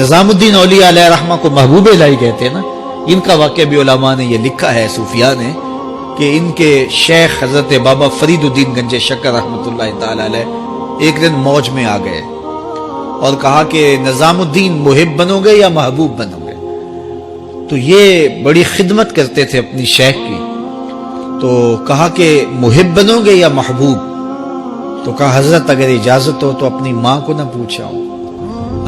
نظام الدین اولیاء علیہ رحمہ کو محبوب الہی کہتے ہیں نا، ان کا واقعہ بھی علماء نے یہ لکھا ہے، صوفیاء نے، کہ ان کے شیخ حضرت بابا فرید الدین گنج شکر رحمۃ اللہ تعالی علیہ ایک دن موج میں آ گئے اور کہا کہ نظام الدین محب بنو گے یا محبوب بنو گے؟ تو یہ بڑی خدمت کرتے تھے اپنی شیخ کی، تو کہا کہ محب بنو گے یا محبوب؟ تو کہا حضرت اگر اجازت ہو تو اپنی ماں کو نہ پوچھاؤں۔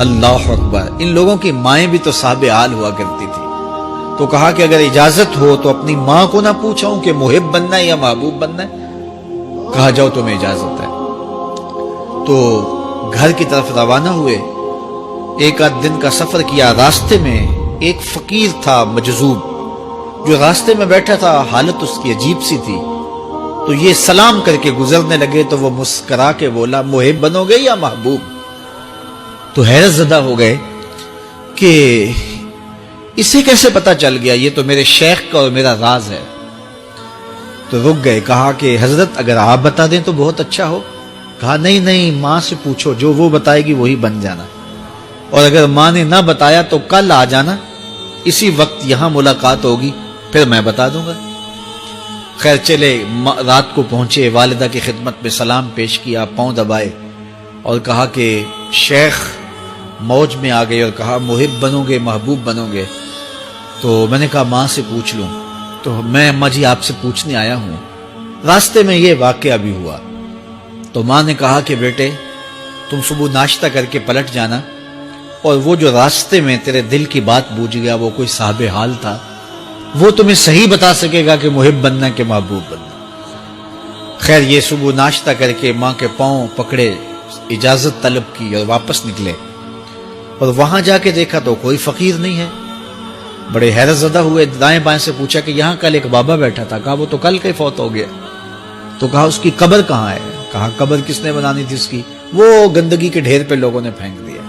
اللہ اکبر، ان لوگوں کی مائیں بھی تو صاحب حال ہوا کرتی تھی۔ تو کہا کہ اگر اجازت ہو تو اپنی ماں کو نہ پوچھاؤں کہ محب بننا ہے یا محبوب بننا ہے؟ کہا جاؤ تمہیں اجازت ہے۔ تو گھر کی طرف روانہ ہوئے، ایک آدھ دن کا سفر کیا۔ راستے میں ایک فقیر تھا مجذوب، جو راستے میں بیٹھا تھا، حالت اس کی عجیب سی تھی، تو یہ سلام کر کے گزرنے لگے تو وہ مسکرا کے بولا محب بنو گے یا محبوب؟ تو حیرت زدہ ہو گئے کہ اسے کیسے پتا چل گیا، یہ تو میرے شیخ کا اور میرا راز ہے۔ تو رک گئے، کہا کہ حضرت اگر آپ بتا دیں تو بہت اچھا ہو۔ کہا نہیں ماں سے پوچھو، جو وہ بتائے گی وہی بن جانا، اور اگر ماں نے نہ بتایا تو کل آ جانا، اسی وقت یہاں ملاقات ہوگی، پھر میں بتا دوں گا۔ خیر چلے، رات کو پہنچے، والدہ کی خدمت میں سلام پیش کیا، پاؤں دبائے اور کہا کہ شیخ موج میں آ گئے اور کہا محب بنو گے محبوب بنو گے؟ تو میں نے کہا ماں سے پوچھ لوں۔ تو میں اماں جی آپ سے پوچھنے آیا ہوں، راستے میں یہ واقعہ بھی ہوا۔ تو ماں نے کہا کہ بیٹے تم صبح ناشتہ کر کے پلٹ جانا، اور وہ جو راستے میں تیرے دل کی بات بوجھ گیا، وہ کوئی صاحب حال تھا، وہ تمہیں صحیح بتا سکے گا کہ محب بننا کہ محبوب بننا۔ خیر یہ صبح ناشتہ کر کے ماں کے پاؤں پکڑے، اجازت طلب کی اور واپس نکلے، اور وہاں جا کے دیکھا تو کوئی فقیر نہیں ہے۔ بڑے حیرت زدہ ہوئے، دائیں بائیں سے پوچھا کہ یہاں کل ایک بابا بیٹھا تھا۔ کہا وہ تو کل کے فوت ہو گیا۔ تو کہا اس کی قبر کہاں ہے؟ کہا قبر کس نے بنانی تھی اس کی؟ وہ گندگی کے ڈھیر پہ لوگوں نے پھینک دیا۔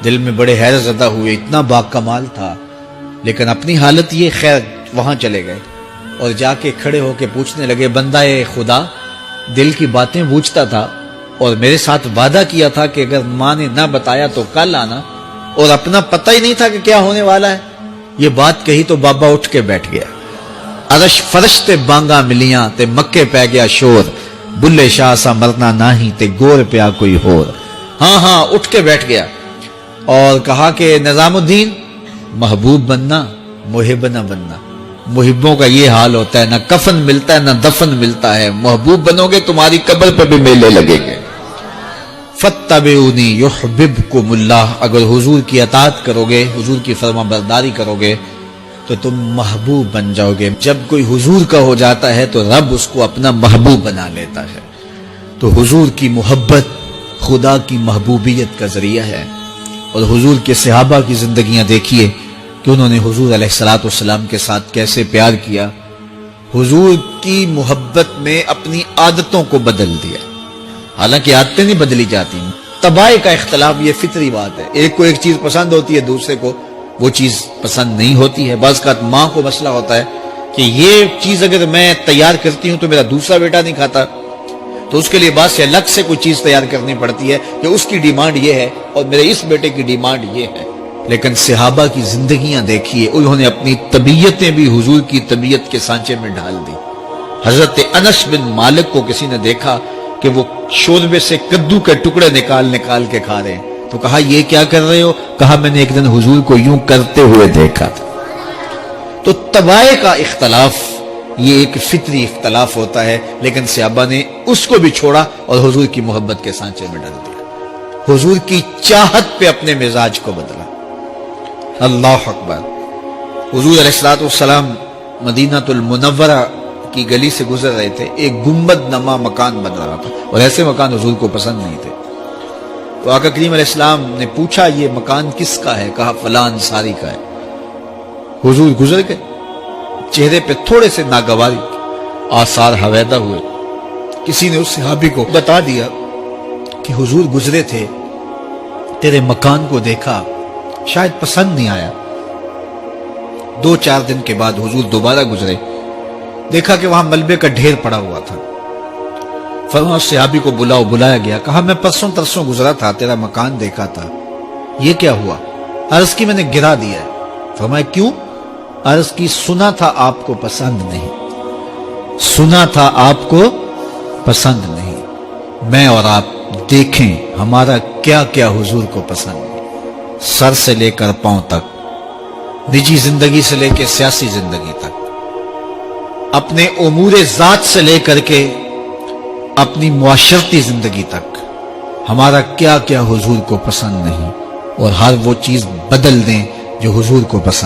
دل میں بڑے حیرت زدہ ہوئے، اتنا با کمال تھا، لیکن اپنی حالت یہ، خیر وہاں چلے گئے اور جا کے کھڑے ہو کے پوچھنے لگے بندہ خدا دل کی باتیں بوجھتا تھا، اور میرے ساتھ وعدہ کیا تھا کہ اگر ماں نے نہ بتایا تو کل آنا، اور اپنا پتہ ہی نہیں تھا کہ کیا ہونے والا ہے۔ یہ بات کہی تو بابا اٹھ کے بیٹھ گیا۔ عرش فرش تے بانگا ملیاں تے مکے پہ گیا شور، بلے شاہ سا مرنا ناہی تے گور پیا کوئی ہور۔ ہاں اٹھ کے بیٹھ گیا اور کہا کہ نظام الدین محبوب بننا محب نہ بننا۔ محبوں کا یہ حال ہوتا ہے، نہ کفن ملتا ہے نہ دفن ملتا ہے۔ محبوب بنو گے تمہاری قبر پہ بھی میلے لگیں گے۔ فَاتَّبِعُونِي يُحْبِبْكُمُ اللَّهُ، اگر حضور کی اطاعت کرو گے، حضور کی فرما برداری کرو گے تو تم محبوب بن جاؤ گے۔ جب کوئی حضور کا ہو جاتا ہے تو رب اس کو اپنا محبوب بنا لیتا ہے۔ تو حضور کی محبت خدا کی محبوبیت کا ذریعہ ہے۔ اور حضور کے صحابہ کی زندگیاں دیکھیے کہ انہوں نے حضور علیہ الصلوۃ والسلام کے ساتھ کیسے پیار کیا، حضور کی محبت میں اپنی عادتوں کو بدل دیا۔ حالانکہ عادتیں نہیں بدلی جاتی، طباع کا اختلاف یہ فطری بات ہے۔ ایک کو ایک چیز پسند ہوتی ہے، دوسرے کو وہ چیز پسند نہیں ہوتی ہے۔ بعض اوقات ماں کو مسئلہ ہوتا ہے کہ یہ چیز اگر میں تیار کرتی ہوں تو میرا دوسرا بیٹا نہیں کھاتا، تو اس کے لیے بعض سے الگ سے کوئی چیز تیار کرنی پڑتی ہے کہ اس کی ڈیمانڈ یہ ہے اور میرے اس بیٹے کی ڈیمانڈ یہ ہے۔ لیکن صحابہ کی زندگیاں دیکھیے، انہوں نے اپنی طبیعتیں بھی حضور کی طبیعت کے سانچے میں ڈھال دی۔ حضرت انس بن مالک کو کسی نے دیکھا کہ وہ شوربے سے کدو کے ٹکڑے نکال کے کھا رہے ہیں، تو کہا یہ کیا کر رہے ہو؟ کہا میں نے ایک دن حضور کو یوں کرتے ہوئے دیکھا تھا۔ تو طباع کا اختلاف یہ ایک فطری اختلاف ہوتا ہے، لیکن صحابہ نے اس کو بھی چھوڑا اور حضور کی محبت کے سانچے میں ڈال دیا۔ حضور کی چاہت پہ اپنے مزاج کو بدلا۔ اللہ اکبر۔ حضور علیہ الصلوۃ والسلام مدینہ المنورہ کی گلی سے گزر رہے تھے، ایک گنبد نما مکان بن رہا تھا، اور ایسے مکان حضور کو پسند نہیں تھے۔ تو آقا کریم علیہ السلام نے پوچھا یہ مکان کس کا ہے؟ کہا فلاں انصاری کا ہے۔ حضور گزر گئے، چہرے پہ تھوڑے سے ناگواری آثار حویدہ ہوئے۔ کسی نے اس صحابی کو بتا دیا کہ حضور گزرے تھے، تیرے مکان کو دیکھا، شاید پسند نہیں آیا۔ 2-4 دن کے بعد حضور دوبارہ گزرے، دیکھا کہ وہاں ملبے کا ڈھیر پڑا ہوا تھا۔ فرمایا صحابی کو بلایا گیا، کہا میں پرسوں ترسوں گزرا تھا، تیرا مکان دیکھا تھا، یہ کیا ہوا؟ عرض کی میں نے گرا دیا ہے۔ فرمایا کیوں؟ عرض کی سنا تھا آپ کو پسند نہیں، سنا تھا آپ کو پسند نہیں۔ میں اور آپ دیکھیں ہمارا کیا کیا حضور کو پسند ہے، سر سے لے کر پاؤں تک، نجی زندگی سے لے کے سیاسی زندگی تک، اپنے امور ذات سے لے کر کے اپنی معاشرتی زندگی تک، ہمارا کیا کیا حضور کو پسند نہیں، اور ہر وہ چیز بدل دیں جو حضور کو پسند